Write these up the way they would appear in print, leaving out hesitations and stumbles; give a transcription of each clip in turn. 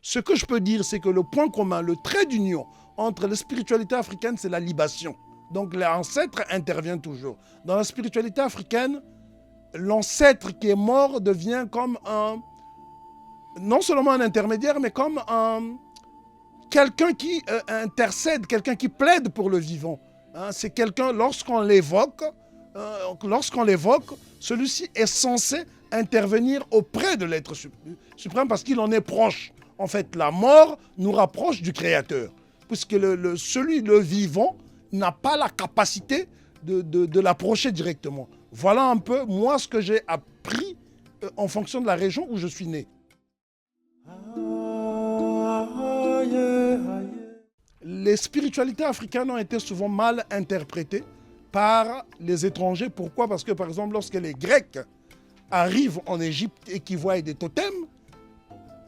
Ce que je peux dire, c'est que le point commun, le trait d'union entre la spiritualité africaine, c'est la libation. Donc l'ancêtre intervient toujours. Dans la spiritualité africaine, l'ancêtre qui est mort devient comme non seulement un intermédiaire, mais comme quelqu'un qui intercède, quelqu'un qui plaide pour le vivant. C'est quelqu'un, lorsqu'on l'évoque, celui-ci est censé intervenir auprès de l'être suprême parce qu'il en est proche. En fait, la mort nous rapproche du Créateur, puisque le vivant n'a pas la capacité de l'approcher directement. Voilà un peu, moi, ce que j'ai appris en fonction de la région où je suis né. Les spiritualités africaines ont été souvent mal interprétées par les étrangers. Pourquoi? Parce que, par exemple, lorsque les Grecs arrivent en Égypte et qu'ils voient des totems,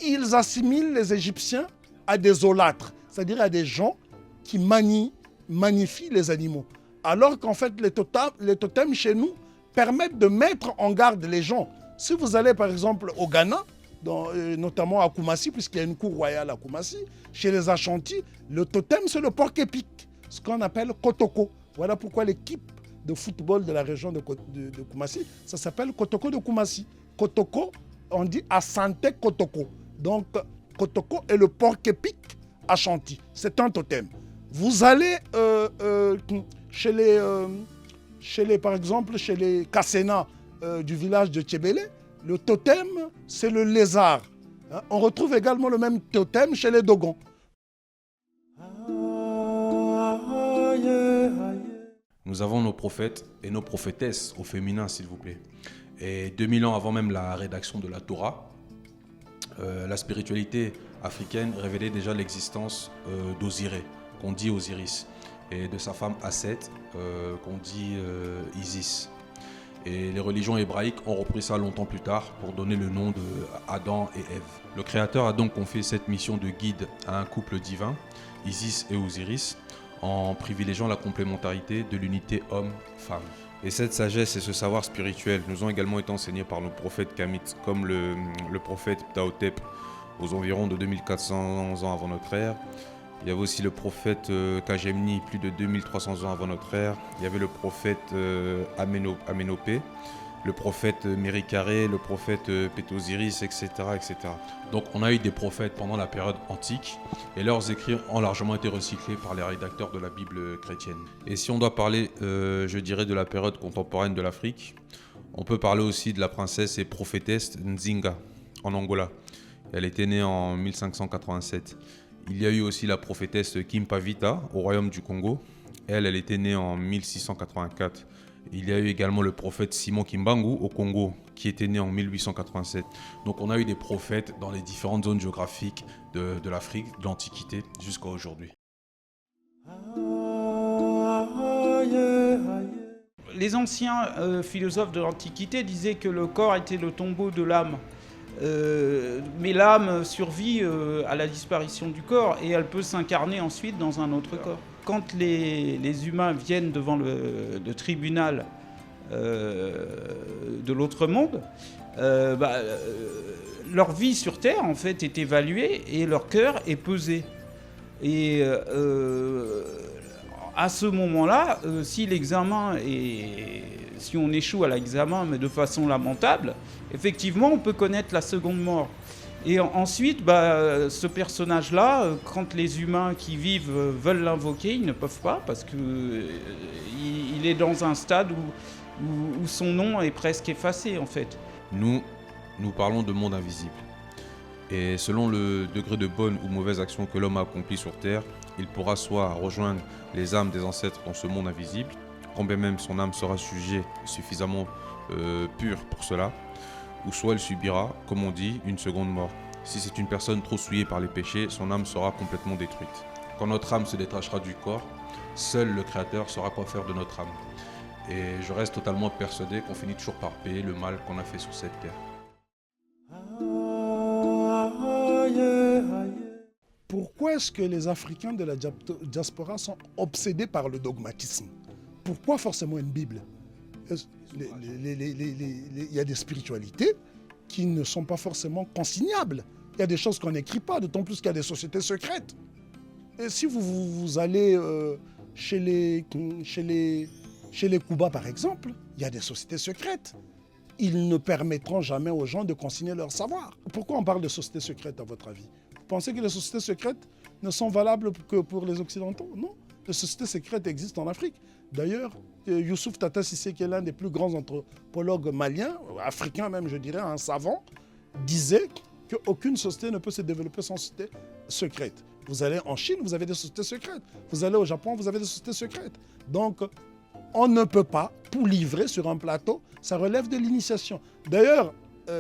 ils assimilent les Égyptiens à des olâtres, c'est-à-dire à des gens qui magnifient les animaux. Alors qu'en fait, les totems chez nous permettent de mettre en garde les gens. Si vous allez par exemple au Ghana, notamment à Koumassi, puisqu'il y a une cour royale à Koumassi, chez les Ashanti, le totem c'est le porc épic, ce qu'on appelle Kotoko. Voilà pourquoi l'équipe de football de la région de Koumassi, ça s'appelle Kotoko de Koumassi. Kotoko, on dit Asante Kotoko. Donc Kotoko est le porc épic Ashanti. C'est un totem. Vous allez par exemple chez les Kassena du village de Tchébélé, le totem, c'est le lézard. On retrouve également le même totem chez les Dogons. Nous avons nos prophètes et nos prophétesses au féminin, s'il vous plaît. Et 2000 ans avant même la rédaction de la Torah, la spiritualité africaine révélait déjà l'existence d'Osiré, qu'on dit Osiris, et de sa femme Aset, qu'on dit Isis. Et les religions hébraïques ont repris ça longtemps plus tard pour donner le nom de Adam et Ève. Le Créateur a donc confié cette mission de guide à un couple divin, Isis et Osiris, en privilégiant la complémentarité de l'unité homme-femme. Et cette sagesse et ce savoir spirituel nous ont également été enseignés par nos prophètes kamites, comme le prophète Ptahhotep aux environs de 2400 ans avant notre ère. Il y avait aussi le prophète Kajemni, plus de 2300 ans avant notre ère. Il y avait le prophète Aménopé, le prophète Mérikaré, le prophète Pétosiris, etc., etc. Donc on a eu des prophètes pendant la période antique et leurs écrits ont largement été recyclés par les rédacteurs de la Bible chrétienne. Et si on doit parler, je dirais, de la période contemporaine de l'Afrique, on peut parler aussi de la princesse et prophétesse Nzinga en Angola. Elle était née en 1587. Il y a eu aussi la prophétesse Kimpavita au royaume du Congo. Elle était née en 1684. Il y a eu également le prophète Simon Kimbangu au Congo, qui était né en 1887. Donc on a eu des prophètes dans les différentes zones géographiques de l'Afrique, de l'Antiquité, jusqu'à aujourd'hui. Les anciens philosophes de l'Antiquité disaient que le corps était le tombeau de l'âme. Mais l'âme survit à la disparition du corps et elle peut s'incarner ensuite dans un autre corps. Quand les humains viennent devant le tribunal de l'autre monde, leur vie sur Terre en fait est évaluée et leur cœur est pesé. Et à ce moment-là, si on échoue à l'examen, mais de façon lamentable, effectivement, on peut connaître la seconde mort. Et ensuite, ce personnage-là, quand les humains qui vivent veulent l'invoquer, ils ne peuvent pas parce qu'il est dans un stade où son nom est presque effacé, en fait. Nous parlons de monde invisible. Et selon le degré de bonne ou mauvaise action que l'homme a accompli sur Terre, il pourra soit rejoindre les âmes des ancêtres dans ce monde invisible, quand bien même son âme sera suffisamment pure pour cela, ou soit elle subira, comme on dit, une seconde mort. Si c'est une personne trop souillée par les péchés, son âme sera complètement détruite. Quand notre âme se détachera du corps, seul le Créateur saura quoi faire de notre âme. Et je reste totalement persuadé qu'on finit toujours par payer le mal qu'on a fait sur cette terre. Pourquoi est-ce que les Africains de la diaspora sont obsédés par le dogmatisme? Pourquoi forcément une Bible? Il y a des spiritualités qui ne sont pas forcément consignables. Il y a des choses qu'on n'écrit pas, d'autant plus qu'il y a des sociétés secrètes. Et si vous allez chez les Kuba, par exemple, il y a des sociétés secrètes. Ils ne permettront jamais aux gens de consigner leur savoir. Pourquoi on parle de sociétés secrètes, à votre avis? Vous pensez que les sociétés secrètes ne sont valables que pour les Occidentaux? Non. Les sociétés secrètes existent en Afrique. D'ailleurs, Youssouf Tata Cissé, qui est l'un des plus grands anthropologues maliens, africains même, je dirais, un savant, disait qu'aucune société ne peut se développer sans société secrète. Vous allez en Chine, vous avez des sociétés secrètes. Vous allez au Japon, vous avez des sociétés secrètes. Donc, on ne peut pas tout livrer sur un plateau. Ça relève de l'initiation. D'ailleurs,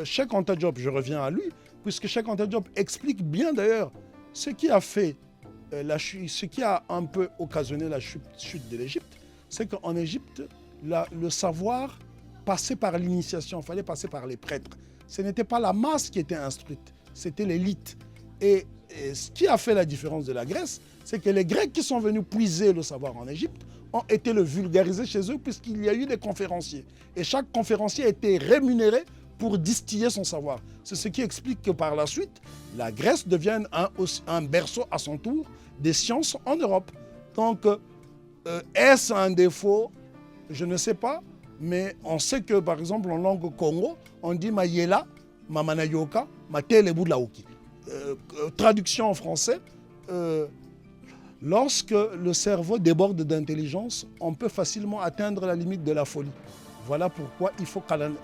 Cheikh Anta Diop, je reviens à lui, puisque Cheikh Anta Diop explique bien d'ailleurs ce qui a fait ce qui a un peu occasionné la chute de l'Égypte, c'est qu'en Égypte, le savoir passait par l'initiation, il fallait passer par les prêtres. Ce n'était pas la masse qui était instruite, c'était l'élite. Et ce qui a fait la différence de la Grèce, c'est que les Grecs qui sont venus puiser le savoir en Égypte ont été le vulgariser chez eux puisqu'il y a eu des conférenciers. Et chaque conférencier a été rémunéré pour distiller son savoir. C'est ce qui explique que par la suite, la Grèce devienne un berceau à son tour des sciences en Europe. Donc, est-ce un défaut? Je ne sais pas, mais on sait que par exemple en langue Congo, on dit Mayela, Mamanayoka, Matele Boudlaoki. Traduction en français, lorsque le cerveau déborde d'intelligence, on peut facilement atteindre la limite de la folie. Voilà pourquoi il faut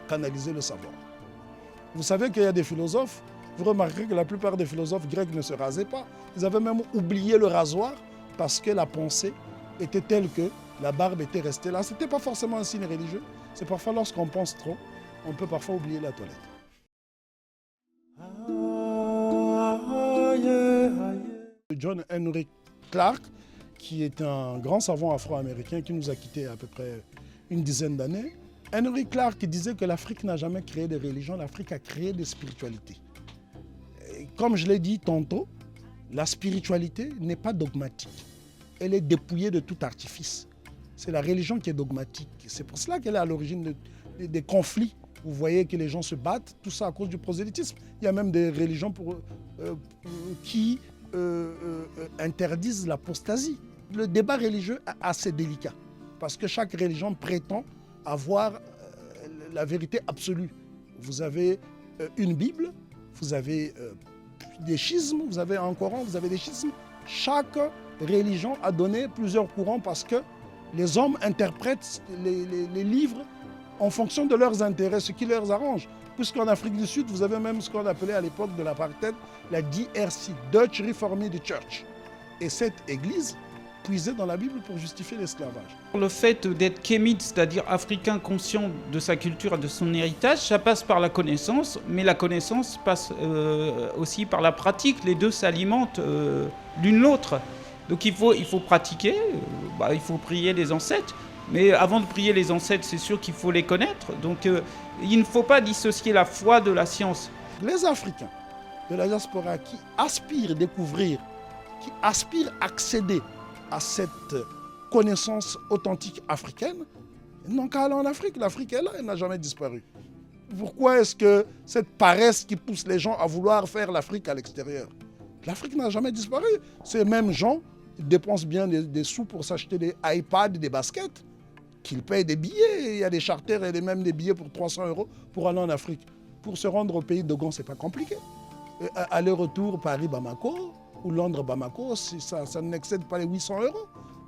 canaliser le savoir. Vous savez qu'il y a des philosophes, vous remarquerez que la plupart des philosophes grecs ne se rasaient pas. Ils avaient même oublié le rasoir parce que la pensée était telle que la barbe était restée là. Ce n'était pas forcément un signe religieux. C'est parfois lorsqu'on pense trop, on peut parfois oublier la toilette. John Henry Clarke, qui est un grand savant afro-américain qui nous a quittés à peu près une dizaine d'années. Henry Clarke disait que l'Afrique n'a jamais créé de religion, l'Afrique a créé des spiritualités. Et comme je l'ai dit tantôt, la spiritualité n'est pas dogmatique. Elle est dépouillée de tout artifice. C'est la religion qui est dogmatique. C'est pour cela qu'elle est à l'origine des conflits. Vous voyez que les gens se battent, tout ça à cause du prosélytisme. Il y a même des religions qui interdisent l'apostasie. Le débat religieux est assez délicat parce que chaque religion prétend avoir la vérité absolue. Vous avez une Bible, vous avez des schismes, vous avez un Coran, vous avez des schismes. Chaque religion a donné plusieurs courants parce que les hommes interprètent les livres en fonction de leurs intérêts, ce qui leur arrange. Puisqu'en Afrique du Sud, vous avez même ce qu'on appelait à l'époque de l'apartheid la DRC, Dutch Reformed Church. Et cette église puisait dans la Bible pour justifier l'esclavage. Le fait d'être kémite, c'est-à-dire africain conscient de sa culture et de son héritage, ça passe par la connaissance, mais la connaissance passe aussi par la pratique. Les deux s'alimentent l'une l'autre. Donc il faut pratiquer, il faut prier les ancêtres. Mais avant de prier les ancêtres, c'est sûr qu'il faut les connaître. Donc il ne faut pas dissocier la foi de la science. Les Africains de la diaspora qui aspirent à découvrir, qui aspirent à accéder à cette connaissance authentique africaine, ils n'ont qu'à aller en Afrique. L'Afrique est là, elle n'a jamais disparu. Pourquoi est-ce que cette paresse qui pousse les gens à vouloir faire l'Afrique à l'extérieur? L'Afrique n'a jamais disparu. Ces mêmes gens dépensent bien des sous pour s'acheter des iPads, des baskets, qu'ils payent des billets. Il y a des charters et même des billets pour 300 € pour aller en Afrique. Pour se rendre au pays de Dogon, ce n'est pas compliqué. Aller-retour Paris-Bamako ou Londres-Bamako, ça n'excède pas les 800 €.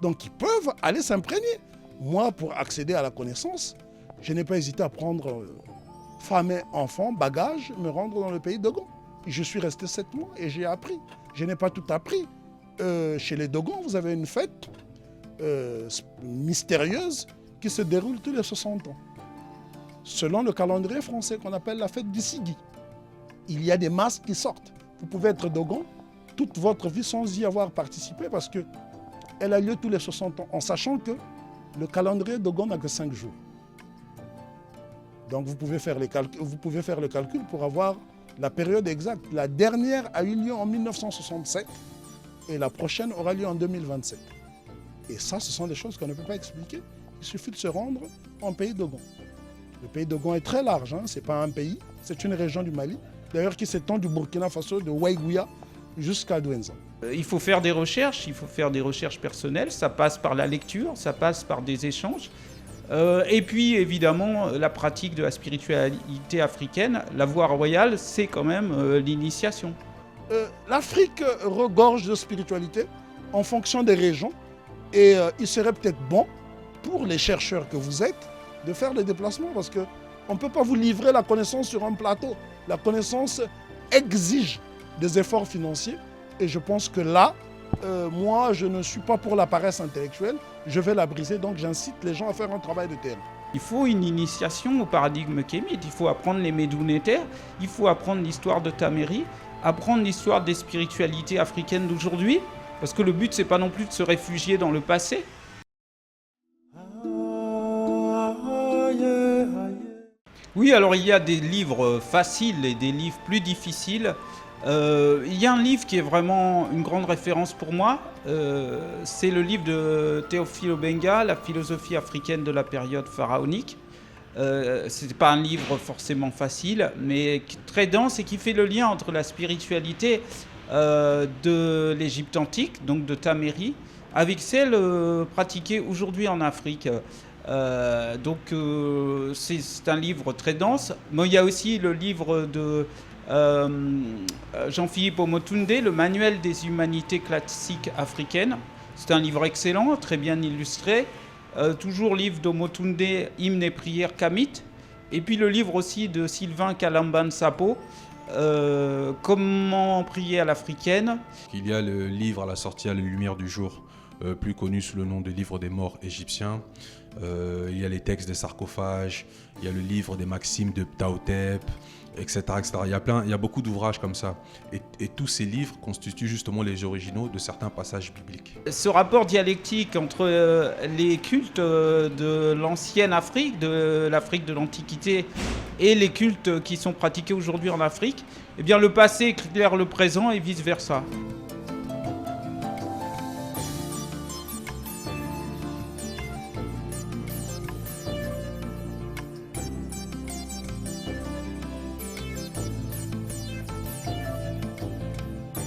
Donc ils peuvent aller s'imprégner. Moi, pour accéder à la connaissance, je n'ai pas hésité à prendre femme et enfants, bagages, me rendre dans le pays de Dogon. Je suis resté 7 mois et j'ai appris. Je n'ai pas tout appris. Chez les Dogons, vous avez une fête mystérieuse qui se déroule tous les 60 ans. Selon le calendrier français qu'on appelle la fête du Sigui. Il y a des masques qui sortent. Vous pouvez être Dogon toute votre vie sans y avoir participé parce qu'elle a lieu tous les 60 ans, en sachant que le calendrier Dogon n'a que 5 jours. Donc vous pouvez faire le calcul pour avoir la période exacte. La dernière a eu lieu en 1967 et la prochaine aura lieu en 2027. Et ça, ce sont des choses qu'on ne peut pas expliquer. Il suffit de se rendre en pays Dogon. Le pays de Gon est très large, hein. Ce n'est pas un pays, c'est une région du Mali, d'ailleurs qui s'étend du Burkina Faso, de Waïgouya jusqu'à Douenza. Il faut faire des recherches, il faut faire des recherches personnelles, ça passe par la lecture, ça passe par des échanges. Et puis évidemment la pratique de la spiritualité africaine, la voie royale, c'est quand même l'initiation. L'Afrique regorge de spiritualité en fonction des régions et il serait peut-être bon pour les chercheurs que vous êtes de faire des déplacements parce qu'on ne peut pas vous livrer la connaissance sur un plateau. La connaissance exige des efforts financiers et je pense que là, moi je ne suis pas pour la paresse intellectuelle, je vais la briser donc j'incite les gens à faire un travail de terrain. Il faut une initiation au paradigme kémite, il faut apprendre les Médounétaires, il faut apprendre l'histoire de Taméry, apprendre l'histoire des spiritualités africaines d'aujourd'hui, parce que le but c'est pas non plus de se réfugier dans le passé. Oui, alors il y a des livres faciles et des livres plus difficiles. Il y a un livre qui est vraiment une grande référence pour moi, c'est le livre de Théophile Obenga, La philosophie africaine de la période pharaonique. Ce n'est pas un livre forcément facile, mais très dense et qui fait le lien entre la spiritualité de l'Égypte antique, donc de Taméry, avec celle pratiquée aujourd'hui en Afrique. C'est un livre très dense. Mais il y a aussi le livre de Jean-Philippe Omotunde, le manuel des humanités classiques africaines. C'est un livre excellent, très bien illustré. Toujours livre d'Omotunde, Hymnes et prières kamites. Et puis le livre aussi de Sylvain Kalamban Sapo, Comment prier à l'africaine. Il y a le livre à la sortie à la lumière du jour, plus connu sous le nom de livre des morts égyptiens. Il y a les textes des sarcophages, il y a le livre des maximes de Ptahotep, etc., etc. Il y a beaucoup d'ouvrages comme ça. Et tous ces livres constituent justement les originaux de certains passages bibliques. Ce rapport dialectique entre les cultes de l'ancienne Afrique, de l'Afrique de l'Antiquité, et les cultes qui sont pratiqués aujourd'hui en Afrique, eh bien le passé éclaire le présent et vice-versa.